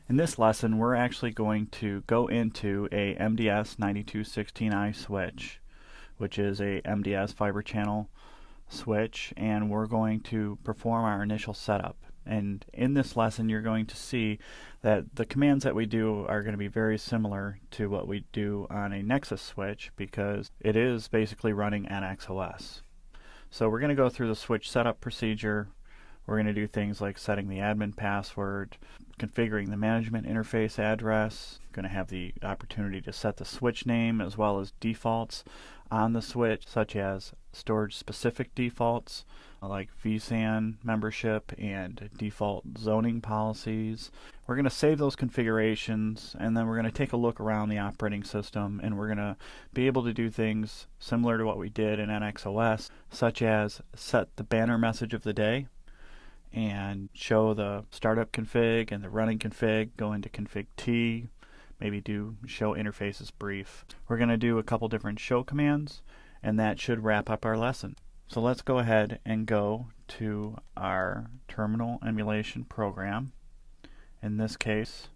In this lesson, we're actually going to go into a MDS 9216i switch, which is a MDS fiber channel switch, and we're going to perform our initial setup. And in this lesson, you're going to see that the commands that we do are going to be very similar to what we do on a Nexus switch because it is basically running NXOS. So we're going to go through the switch setup procedure. We're going to do things like setting the admin password, configuring the management interface address, going to have the opportunity to set the switch name as well as defaults on the switch, such as storage-specific defaults like vSAN membership and default zoning policies. We're going to save those configurations, and then we're going to take a look around the operating system, and we're going to be able to do things similar to what we did in NXOS, such as set the banner message of the day, and show the startup config and the running config, go into config T, maybe do show interfaces brief. We're going to do a couple different show commands, and that should wrap up our lesson. So let's go ahead and go to our terminal emulation program. In this case,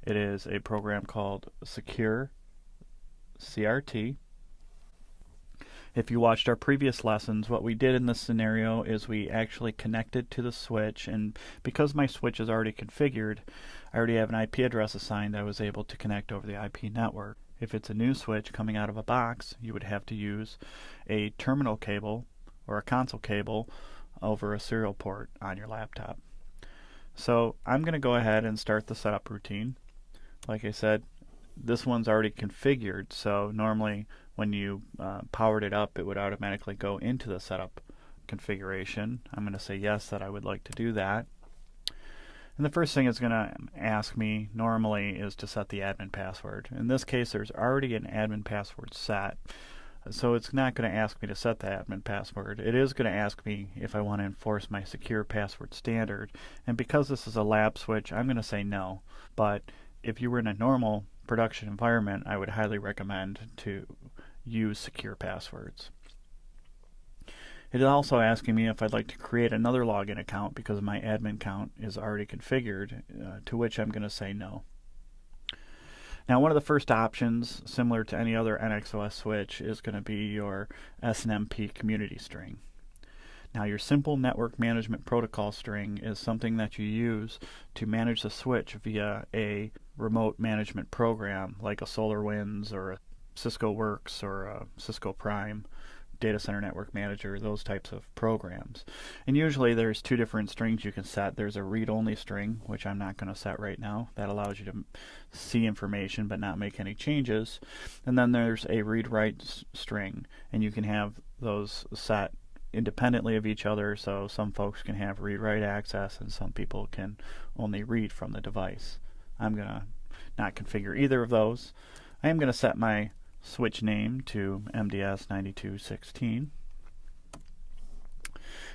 it is a program called Secure CRT. If you watched our previous lessons, what we did in this scenario is we actually connected to the switch, and because my switch is already configured, I already have an IP address assigned, I was able to connect over the IP network. If it's a new switch coming out of a box, you would have to use a terminal cable or a console cable over a serial port on your laptop. So I'm going to go ahead and start the setup routine. Like I said, this one's already configured, so normally when you powered it up, it would automatically go into the setup configuration. I'm going to say yes, that I would like to do that. And the first thing it's going to ask me normally is to set the admin password. In this case, there's already an admin password set, so it's not going to ask me to set the admin password. It is going to ask me if I want to enforce my secure password standard, and because this is a lab switch, I'm going to say no. But if you were in a normal production environment, I would highly recommend to use secure passwords. It is also asking me if I'd like to create another login account because my admin account is already configured, to which I'm going to say no. Now, one of the first options, similar to any other NXOS switch, is going to be your SNMP community string. Now, your simple network management protocol string is something that you use to manage the switch via a remote management program like a SolarWinds or a Cisco Works or a Cisco Prime Data Center Network Manager, those types of programs. And usually there's two different strings you can set. There's a read-only string, which I'm not going to set right now. That allows you to see information but not make any changes. And then there's a read-write string, and you can have those set independently of each other, so some folks can have read-write access and some people can only read from the device. I'm going to not configure either of those. I am going to set my switch name to MDS 9216,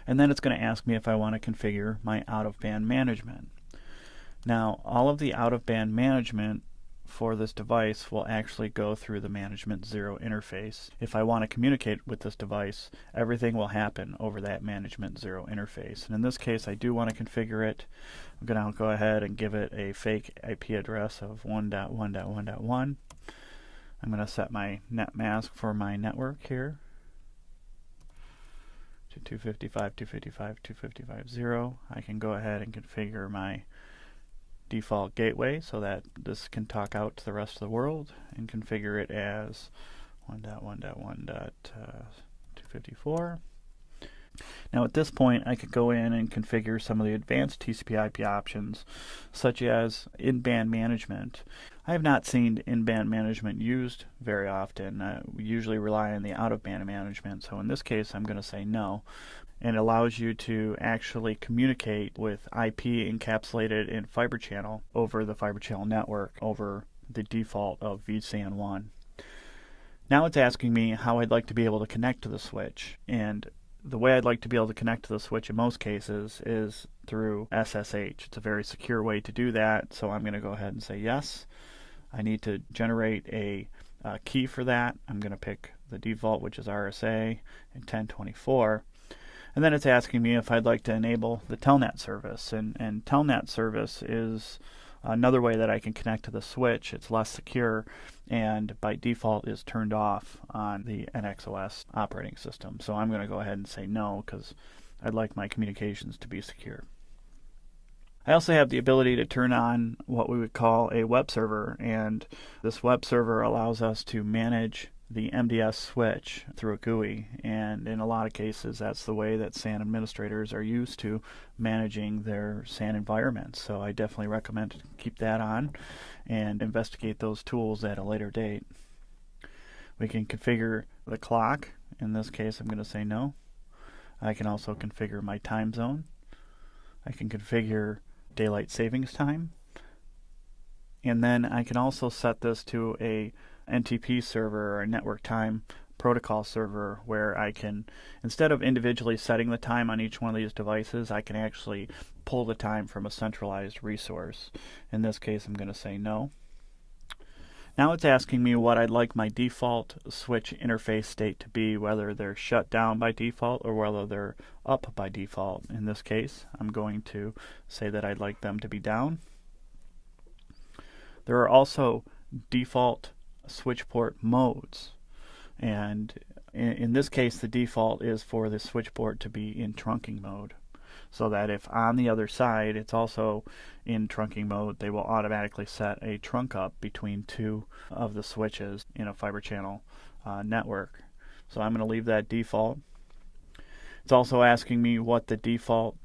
and then it's going to ask me if I want to configure my out-of-band management. Now, all of the out-of-band management for this device will actually go through the Management Zero interface. If I want to communicate with this device, everything will happen over that Management Zero interface. And in this case, I do want to configure it. I'm going to go ahead and give it a fake IP address of 1.1.1.1. I'm going to set my net mask for my network here to 255.255.255.0. I can go ahead and configure my default gateway so that this can talk out to the rest of the world, and configure it as 1.1.1.254. Now at this point I could go in and configure some of the advanced TCP/IP options, such as in-band management. I have not seen in-band management used very often. We usually rely on the out-of-band management, so in this case I'm going to say no. And it allows you to actually communicate with IP encapsulated in Fibre Channel over the Fibre Channel network over the default of vSAN 1. Now it's asking me how I'd like to be able to connect to the switch, and the way I'd like to be able to connect to the switch in most cases is through SSH. It's a very secure way to do that, so I'm going to go ahead and say yes. I need to generate a key for that. I'm going to pick the default, which is RSA and 1024. And then it's asking me if I'd like to enable the Telnet service. And Telnet service is another way that I can connect to the switch. It's less secure and by default is turned off on the NX OS operating system. So I'm going to go ahead and say no because I'd like my communications to be secure. I also have the ability to turn on what we would call a web server, and this web server allows us to manage the MDS switch through a GUI, and in a lot of cases that's the way that SAN administrators are used to managing their SAN environments. So I definitely recommend to keep that on and investigate those tools at a later date. We can configure the clock. In this case I'm going to say no. I can also configure my time zone. I can configure daylight savings time, and then I can also set this to a NTP server or a network time protocol server where I can, instead of individually setting the time on each one of these devices, I can actually pull the time from a centralized resource. In this case I'm going to say no. Now it's asking me what I'd like my default switch interface state to be, whether they're shut down by default or whether they're up by default. In this case, I'm going to say that I'd like them to be down. There are also default switch port modes, and in this case the default is for the switch port to be in trunking mode, so that if on the other side it's also in trunking mode, they will automatically set a trunk up between two of the switches in a fiber channel network. So I'm going to leave that default. It's also asking me what the default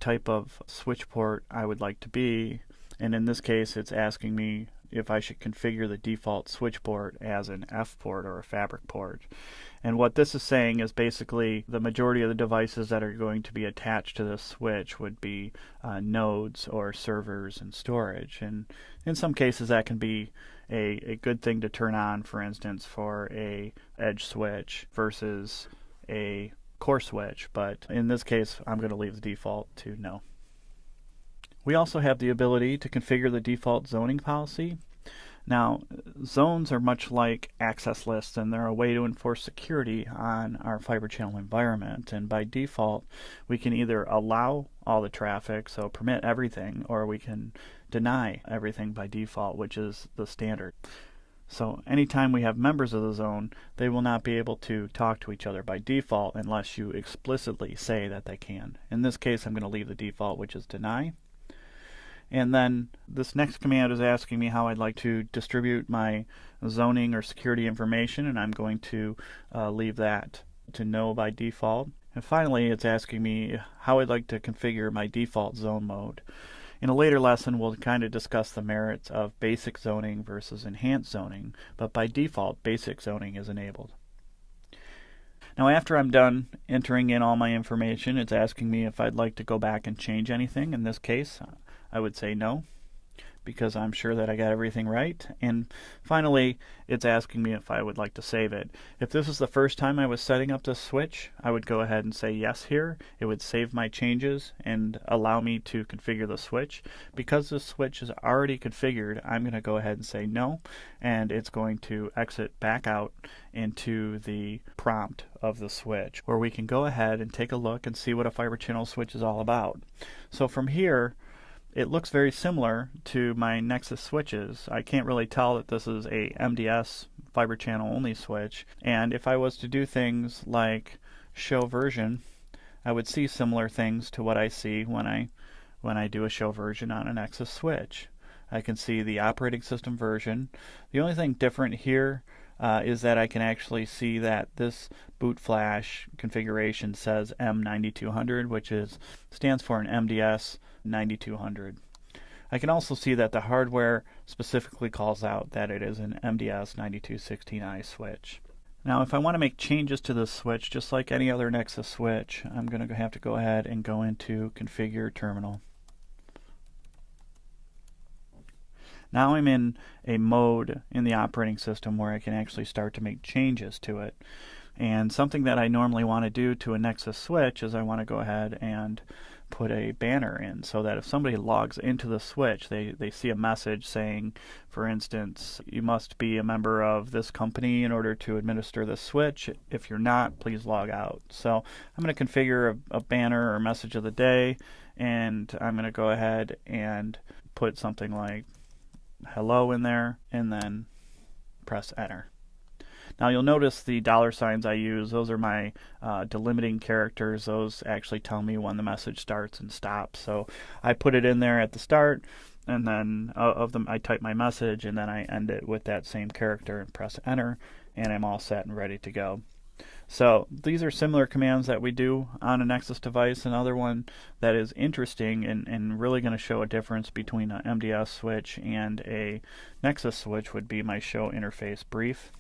type of switch port I would like to be, and in this case it's asking me if I should configure the default switch port as an F port or a fabric port. And what this is saying is basically the majority of the devices that are going to be attached to this switch would be nodes or servers and storage. And in some cases that can be a good thing to turn on, for instance, for a edge switch versus a core switch. But in this case I'm going to leave the default to no. We also have the ability to configure the default zoning policy. Now, zones are much like access lists, and they're a way to enforce security on our fiber channel environment. And by default, we can either allow all the traffic, so permit everything, or we can deny everything by default, which is the standard. So anytime we have members of the zone, they will not be able to talk to each other by default unless you explicitly say that they can. In this case, I'm going to leave the default, which is deny. And then this next command is asking me how I'd like to distribute my zoning or security information, and I'm going to leave that to no by default. And finally, it's asking me how I'd like to configure my default zone mode. In a later lesson, we'll kind of discuss the merits of basic zoning versus enhanced zoning, but by default, basic zoning is enabled. Now, after I'm done entering in all my information, it's asking me if I'd like to go back and change anything. In this case, I would say no, because I'm sure that I got everything right. And finally, it's asking me if I would like to save it. If this is the first time I was setting up this switch, I would go ahead and say yes here. It would save my changes and allow me to configure the switch. Because the switch is already configured, I'm going to go ahead and say no, and it's going to exit back out into the prompt of the switch, where we can go ahead and take a look and see what a fiber channel switch is all about. So from here, it looks very similar to my Nexus switches. I can't really tell that this is a MDS fiber channel only switch, and if I was to do things like show version, I would see similar things to what I see when I do a show version on a Nexus switch. I can see the operating system version. The only thing different here is that I can actually see that this boot flash configuration says M9200, which stands for an MDS 9200. I can also see that the hardware specifically calls out that it is an MDS 9216i switch. Now, if I want to make changes to this switch, just like any other Nexus switch, I'm going to have to go ahead and go into Configure Terminal. Now I'm in a mode in the operating system where I can actually start to make changes to it. And something that I normally want to do to a Nexus switch is I want to go ahead and put a banner in so that if somebody logs into the switch, they see a message saying, for instance, you must be a member of this company in order to administer the switch. If you're not, please log out. So I'm going to configure a banner or message of the day, and I'm going to go ahead and put something like hello in there and then press enter. Now you'll notice the $ I use, those are my delimiting characters. Those actually tell me when the message starts and stops. So I put it in there at the start, and then I type my message, and then I end it with that same character and press enter, and I'm all set and ready to go. So these are similar commands that we do on a Nexus device. Another one that is interesting and really going to show a difference between an MDS switch and a Nexus switch would be my show interface brief.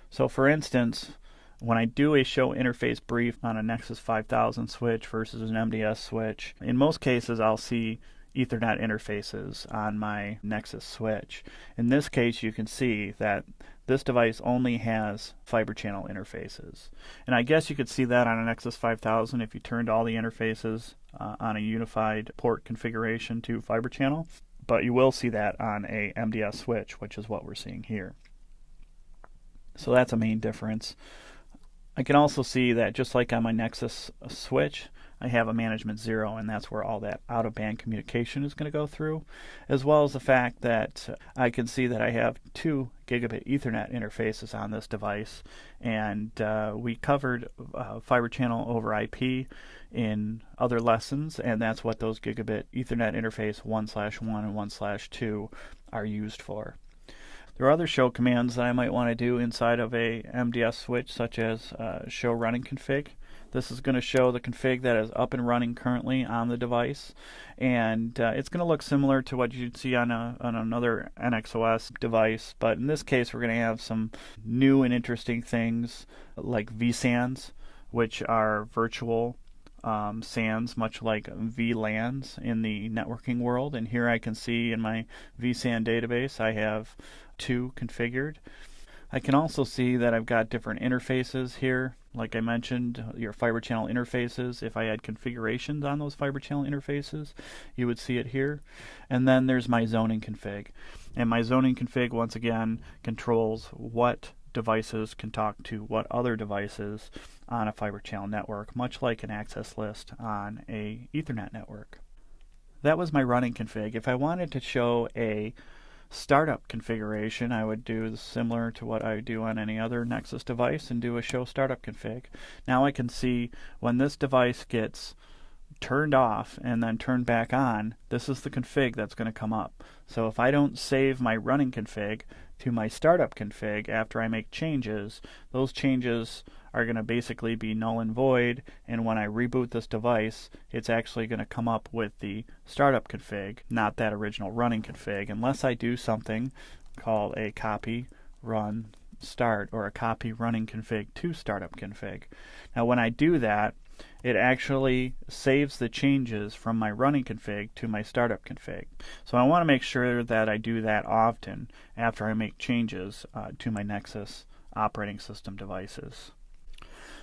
So for instance, when I do a show interface brief on a Nexus 5000 switch versus an MDS switch, in most cases I'll see Ethernet interfaces on my Nexus switch. In this case, you can see that this device only has fiber channel interfaces. And I guess you could see that on a Nexus 5000 if you turned all the interfaces on a unified port configuration to fiber channel, but you will see that on a MDS switch, which is what we're seeing here. So that's a main difference. I can also see that just like on my Nexus switch, I have a management 0, and that's where all that out-of-band communication is going to go through, as well as the fact that I can see that I have 2 gigabit Ethernet interfaces on this device, and we covered fiber channel over IP in other lessons, and that's what those gigabit Ethernet interface 1/1 and 1/2 are used for. There are other show commands that I might want to do inside of a MDS switch, such as show running config. This is going to show the config that is up and running currently on the device, and it's going to look similar to what you'd see on another NXOS device, but in this case we're going to have some new and interesting things like vSANs, which are virtual SANs, much like VLANs in the networking world. And here I can see in my vSAN database I have 2 configured. I can also see that I've got different interfaces here. Like I mentioned, your fiber channel interfaces. If I had configurations on those fiber channel interfaces, you would see it here. And then there's my zoning config. And my zoning config, once again, controls what devices can talk to what other devices on a fiber channel network, much like an access list on a Ethernet network. That was my running config. If I wanted to show a startup configuration, I would do similar to what I do on any other Nexus device and do a show startup config. Now I can see when this device gets turned off and then turned back on, this is the config that's going to come up. So if I don't save my running config to my startup config after I make changes, those changes are going to basically be null and void, and when I reboot this device, it's actually going to come up with the startup config, not that original running config, unless I do something called a copy run start or a copy running config to startup config. Now when I do that, it actually saves the changes from my running config to my startup config. So I want to make sure that I do that often after I make changes to my Nexus operating system devices.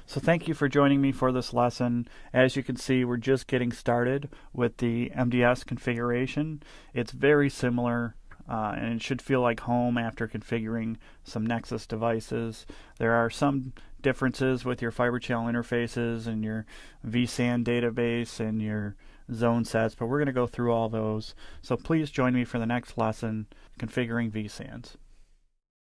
So thank you for joining me for this lesson. As you can see, we're just getting started with the MDS configuration. It's very similar and it should feel like home after configuring some Nexus devices. There are some differences with your fiber channel interfaces and your vSAN database and your zone sets, but we're going to go through all those. So please join me for the next lesson, configuring vSANs.